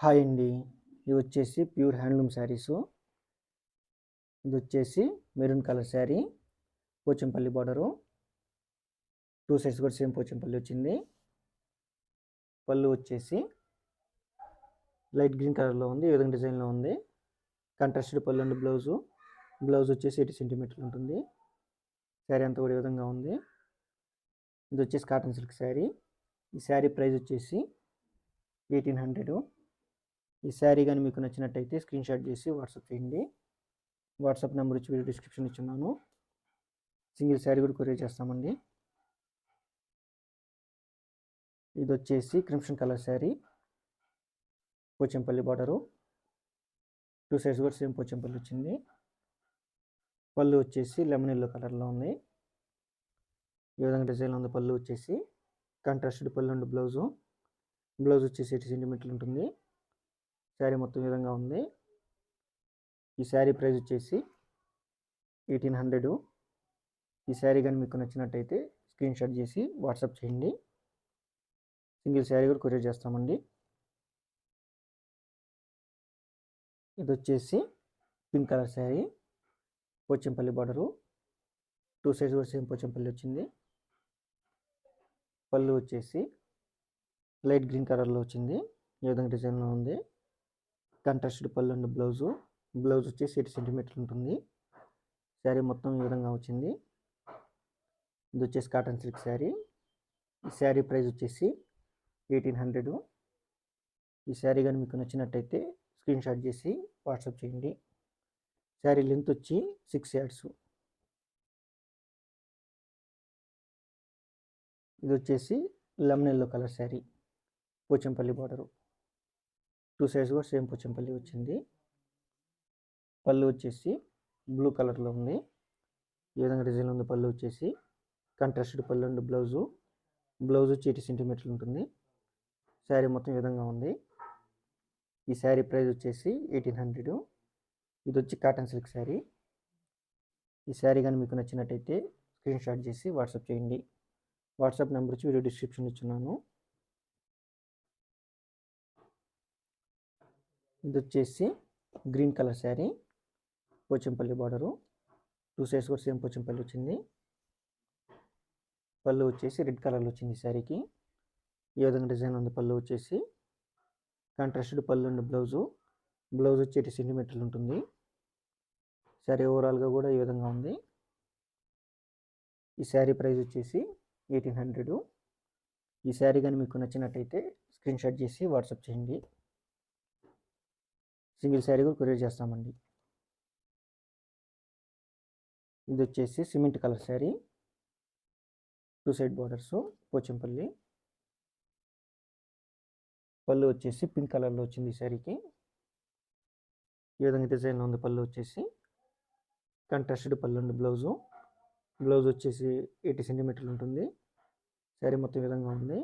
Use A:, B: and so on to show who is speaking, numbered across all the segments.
A: Hi అండి. ఇవి వచ్చేసి ప్యూర్ హ్యాండ్లూమ్ శారీసు. ఇది వచ్చేసి maroon colour sari, Pochampally border. 2 sides కూడా సేమ్ పోచంపల్లి వచ్చింది. పళ్ళు వచ్చేసి లైట్ గ్రీన్ కలర్లో ఉంది, ఈ విధంగా డిజైన్లో ఉంది. కాంట్రాస్టెడ్ పళ్ళు అండ్ బ్లౌజు. బ్లౌజ్ వచ్చేసి 80 సెంటీమీటర్లు ఉంటుంది. శారీ అంతా కూడా ఈ విధంగా ఉంది. ఇది వచ్చేసి కాటన్ సిల్క్ శారీ. ఈ శారీ ప్రైస్ వచ్చేసి 1800. ఈ శారీ కానీ మీకు నచ్చినట్టయితే స్క్రీన్ షాట్ చేసి వాట్సాప్ చేయండి. వాట్సాప్ నెంబర్ వచ్చి వీడియో డిస్క్రిప్షన్ ఇచ్చున్నాను. సింగిల్ శారీ కూడా కొరియర్ చేస్తామండి. ఇది వచ్చేసి crimson colour sari, Pochampally border. 2 sides కూడా సేమ్ పోచంపల్లి వచ్చింది. పళ్ళు వచ్చేసి లెమన్ ఎల్లో కలర్లో ఉంది, ఈ విధంగా డిజైన్లో ఉంది. పళ్ళు వచ్చేసి కాంట్రాస్టెడ్ పళ్ళు అండ్ బ్లౌజు. బ్లౌజ్ వచ్చేసి 80 సెంటీమీటర్లు ఉంటుంది. శారీ మొత్తం ఈ విధంగా ఉంది. ఈ శారీ ప్రైస్ వచ్చేసి 1800. ఈ శారీ కానీ మీకు నచ్చినట్టయితే స్క్రీన్ షాట్ చేసి వాట్సాప్ చేయండి. సింగిల్ శారీ కూడా కొరియర్ చేస్తామండి. ఇది వచ్చేసి pink colour sari, Pochampally border. 2 sides కూడా సేమ్ పోచంపల్లి వచ్చింది. పళ్ళు వచ్చేసి లైట్ గ్రీన్ కలర్లో వచ్చింది, ఈ విధంగా డిజైన్లో ఉంది. కాంట్రాస్టెడ్ పళ్ళు అండ్ బ్లౌజు. బ్లౌజ్ వచ్చేసి 80 సెంటీమీటర్లు ఉంటుంది. శారీ మొత్తం ఈ విధంగా వచ్చింది. ఇది వచ్చేసి కాటన్ సిల్క్ శారీ. ఈ శారీ ప్రైస్ వచ్చేసి 1800. ఈ శారీ కానీ మీకు నచ్చినట్టయితే స్క్రీన్ షాట్ చేసి వాట్సాప్ చేయండి. శారీ లెంత్ వచ్చి 6 yards. ఇది వచ్చేసి lemon yellow colour sari, Pochampally border. 2 sides కూడా సేమ్ పోచంపల్లి వచ్చింది. పళ్ళు వచ్చేసి బ్లూ కలర్లో ఉంది, ఈ విధంగా డిజైన్ ఉంది. పళ్ళు వచ్చేసి కాంట్రాస్టెడ్ పళ్ళు అండ్ బ్లౌజు. బ్లౌజ్ వచ్చి 80 సెంటీమీటర్లు ఉంటుంది. శారీ మొత్తం ఈ విధంగా ఉంది. ఈ శారీ ప్రైస్ వచ్చేసి 1800. ఇది వచ్చి కాటన్ సిల్క్ శారీ. ఈ శారీ కానీ మీకు నచ్చినట్టయితే స్క్రీన్ షాట్ చేసి వాట్సాప్ చేయండి. వాట్సాప్ నెంబర్ వచ్చి వీడియో డిస్క్రిప్షన్ ఇచ్చున్నాను. ఇది వచ్చేసి green colour sari, Pochampally border. 2 sides కూడా సేమ్ పోచంపల్లి వచ్చింది. పళ్ళు వచ్చేసి రెడ్ కలర్లో వచ్చింది శారీకి, ఈ విధంగా డిజైన్ ఉంది. పళ్ళు వచ్చేసి కాంట్రాస్టెడ్ పళ్ళు అండ్ బ్లౌజు. బ్లౌజ్ వచ్చి 80 సెంటీమీటర్లు ఉంటుంది. శారీ ఓవరాల్గా కూడా ఈ విధంగా ఉంది. ఈ శారీ ప్రైస్ వచ్చేసి 1800. ఈ శారీ కానీ మీకు నచ్చినట్టయితే స్క్రీన్ షాట్ చేసి వాట్సాప్ చేయండి. సింగిల్ శారీ కూడా కొరియర్ చేస్తామండి. ఇది వచ్చేసి cement colour sari, 2 side borders, Pochampalli. పళ్ళు వచ్చేసి పింక్ కలర్లో వచ్చింది ఈ శారీకి, ఈ విధంగా డిజైన్లో ఉంది. పళ్ళు వచ్చేసి కాంట్రాస్టెడ్ పళ్ళు అండ్ బ్లౌజు. బ్లౌజ్ వచ్చేసి 80 సెంటీమీటర్లు ఉంటుంది. శారీ మొత్తం ఈ విధంగా ఉంది.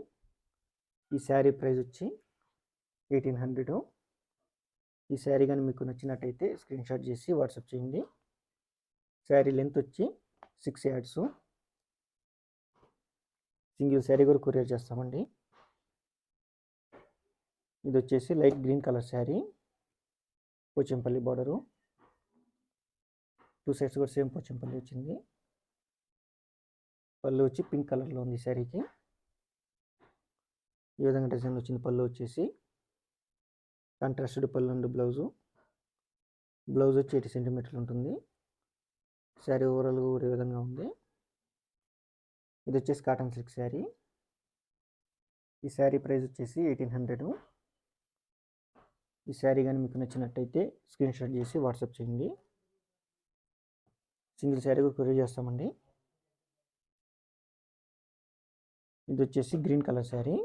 A: ఈ శారీ ప్రైస్ వచ్చి 1800. ఈ శారీ కానీ మీకు నచ్చినట్టయితే స్క్రీన్ షాట్ చేసి వాట్సాప్ చేయండి. శారీ లెంత్ వచ్చి 6 yards. సింగిల్ శారీ కూడా కొరియర్ చేస్తామండి. ఇది వచ్చేసి light green colour sari, Pochampally border. 2 sides కూడా సేమ్ పోచంపల్లి వచ్చింది. పళ్ళు వచ్చి పింక్ కలర్లో ఉంది శారీకి, ఈ విధంగా డిజైన్ వచ్చింది. పళ్ళు వచ్చేసి కాంట్రాస్టెడ్ పళ్ళు అండ్ బ్లౌజు. బ్లౌజ్ వచ్చి 80 సెంటీమీటర్లు ఉంటుంది. శారీ ఓవరాల్గా కూడా ఈ విధంగా ఉంది. ఇది వచ్చేసి కాటన్ సిల్క్ శారీ. ఈ శారీ ప్రైస్ వచ్చేసి 1800. ఈ శారీ కానీ మీకు నచ్చినట్టయితే స్క్రీన్ షాట్ చేసి వాట్సాప్ చేయండి. సింగిల్ శారీ కూడా కొరియర్ చేస్తామండి. ఇది వచ్చేసి green colour sari,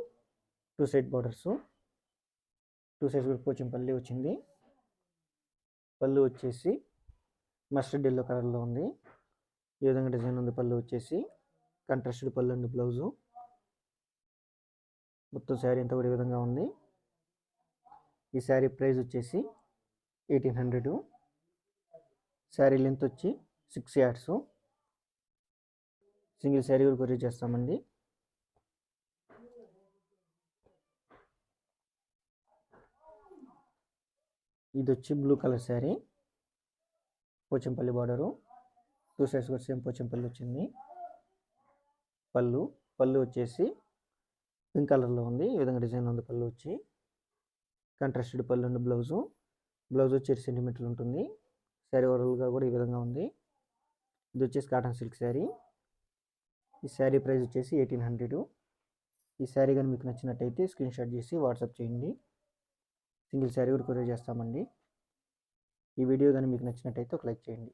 A: 2 side borders. 2 sides కూడా పోచంపల్లి వచ్చింది. పళ్ళు వచ్చేసి మస్టర్డ్ ఎల్లో కలర్లో ఉంది, ఈ విధంగా డిజైన్ ఉంది. పళ్ళు వచ్చేసి కాంట్రాస్టెడ్ పళ్ళు అండ్ బ్లౌజు. మొత్తం శారీ అంతా కూడా ఈ విధంగా ఉంది. ఈ శారీ ప్రైస్ వచ్చేసి 1800. శారీ లెంత్ వచ్చి 6 yards. సింగిల్ శారీ కూడా కొరియర్ చేస్తామండి. ఇది వచ్చి blue colour sari, Pochampally border, 2 sides కూడా సేమ్ పోచంపల్లి వచ్చింది. పళ్ళు వచ్చేసి పింక్ కలర్లో ఉంది. ఈ విధంగా డిజైన్ ఉంది. పళ్ళు వచ్చి కాంట్రాస్టెడ్ పళ్ళు అండ్ బ్లౌజ్ వచ్చి 8 సెంటీమీటర్లు ఉంటుంది. శారీ ఓవరాల్గా కూడా ఈ విధంగా ఉంది. ఇది వచ్చేసి కాటన్ సిల్క్ శారీ. ఈ శారీ ప్రైస్ వచ్చేసి 1800. ఈ శారీ కానీ మీకు నచ్చినట్టయితే స్క్రీన్ షాట్ చేసి వాట్సాప్ చేయండి. సింగిల్ శారీ కూడా కొరియర్ చేస్తామండి. ఈ వీడియో కానీ మీకు నచ్చినట్టయితే ఒక లైక్ చేయండి.